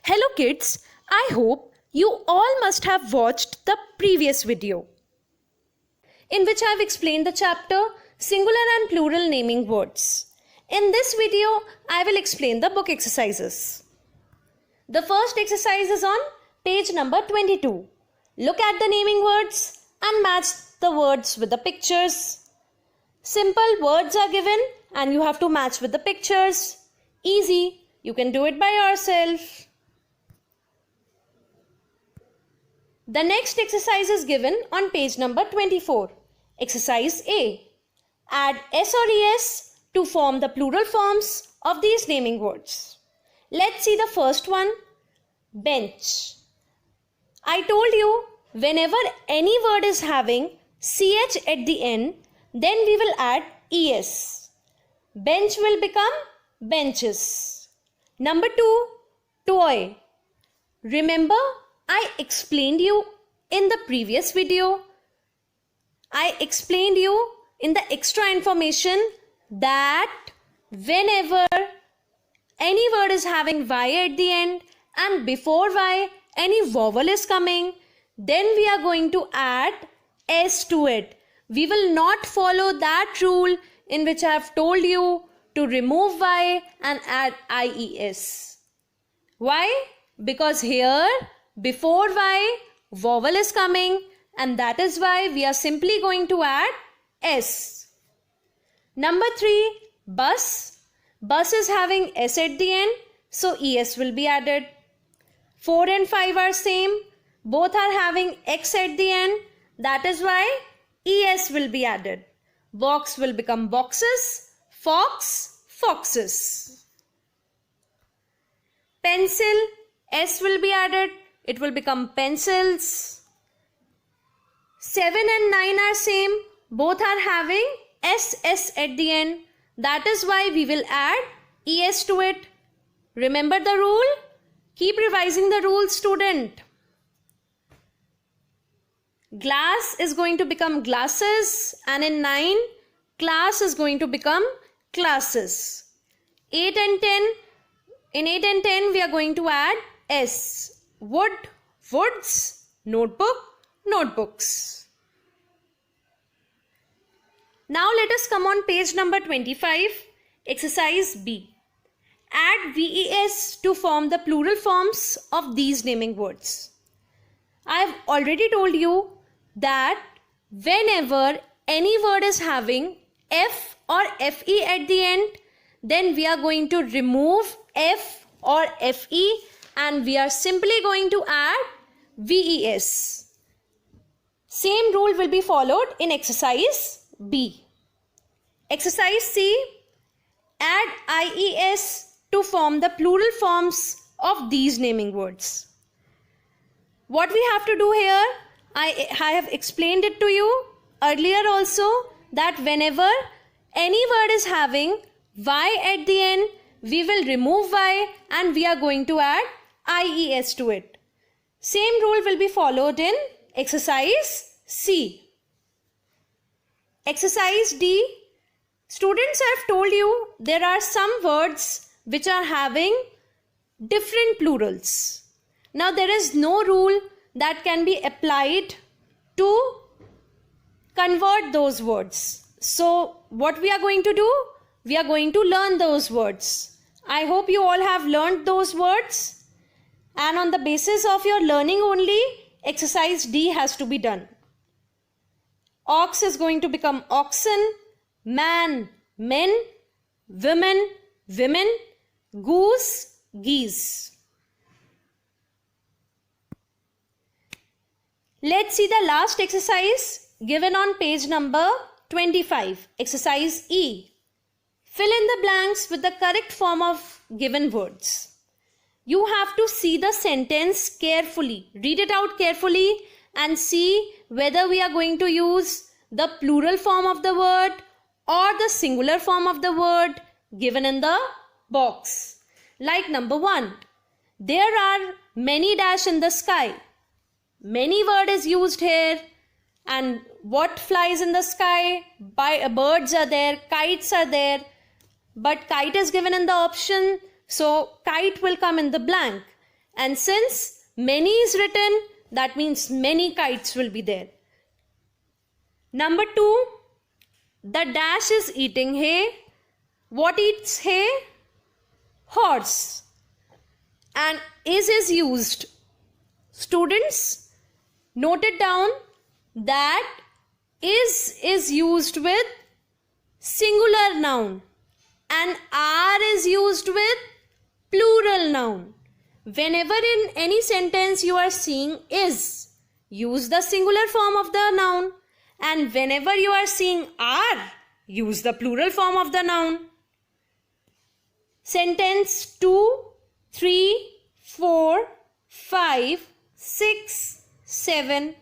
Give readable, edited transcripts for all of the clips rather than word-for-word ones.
Hello kids, I hope you all must have watched the previous video in which I have explained the chapter Singular and Plural Naming Words. In this video, I will explain the book exercises. The first exercise is on page number 22. Look at the naming words and match the words with the pictures. Simple words are given and you have to match with the pictures. Easy, you can do it by yourself. The next exercise is given on page number 24. Exercise A. Add S or ES to form the plural forms of these naming words. Let's see the first one. Bench. I told you whenever any word is having CH at the end, then we will add ES. Bench will become benches. Number 2. Toy. Remember, I explained you in the previous video. I explained you in the extra information that whenever any word is having Y at the end and before Y any vowel is coming, then we are going to add S to it. We will not follow that rule in which I have told you to remove Y and add IES. Why? Because here before Y, vowel is coming and that is why we are simply going to add S. Number 3, bus. Bus is having S at the end, so ES will be added. 4 and 5 are same. Both are having X at the end. That is why ES will be added. Box will become boxes. Fox, foxes. Pencil, S will be added. It will become pencils. 7 and 9 are same. Both are having SS at the end. That is why we will add ES to it. Remember the rule? Keep revising the rule, student. Glass is going to become glasses, and in 9, class is going to become classes. 8 and 10. In 8 and 10 we are going to add S. Wood, woods. Notebook, notebooks. Now let us come on page number 25, exercise B. Add VES to form the plural forms of these naming words. I have already told you that whenever any word is having F or FE at the end, then we are going to remove F or FE and we are simply going to add VES. Same rule will be followed in exercise B. Exercise C. Add IES to form the plural forms of these naming words. What we have to do here, I have explained it to you earlier also, that whenever any word is having Y at the end, we will remove Y and we are going to add IES to it. Same rule will be followed in exercise C. Exercise D. Students, I have told you there are some words which are having different plurals. Now there is no rule that can be applied to convert those words. So what we are going to do? We are going to learn those words. I hope you all have learned those words. And on the basis of your learning only, exercise D has to be done. Ox is going to become oxen. Man, men. Women, women. Goose, geese. Let's see the last exercise given on page number 25. Exercise E. Fill in the blanks with the correct form of given words. You have to see the sentence carefully. Read it out carefully and see whether we are going to use the plural form of the word or the singular form of the word given in the box. Like number 1. There are many dash in the sky. Many word is used here. And what flies in the sky? Birds are there, kites are there. But kite is given in the option. So kite will come in the blank. And since many is written, that means many kites will be there. Number 2, the dash is eating hay. What eats hay? Horse. And is used. Students, note it down that is used with singular noun and are is used with plural noun. Whenever in any sentence you are seeing is, use the singular form of the noun, and whenever you are seeing are, use the plural form of the noun. Sentence 2, 3, 4, 5, 6, 7,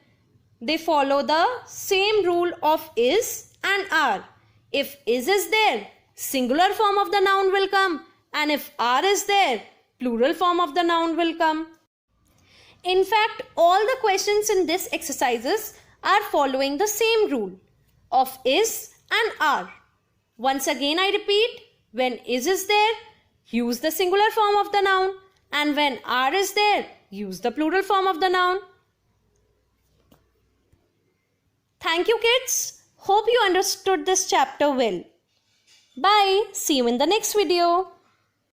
they follow the same rule of is and are. If is there, singular form of the noun will come, and if are is there, plural form of the noun will come. In fact, all the questions in this exercises are following the same rule of is and are. Once again I repeat, when is there, use the singular form of the noun, and when are is there, use the plural form of the noun. Thank you kids. Hope you understood this chapter well. Bye. See you in the next video.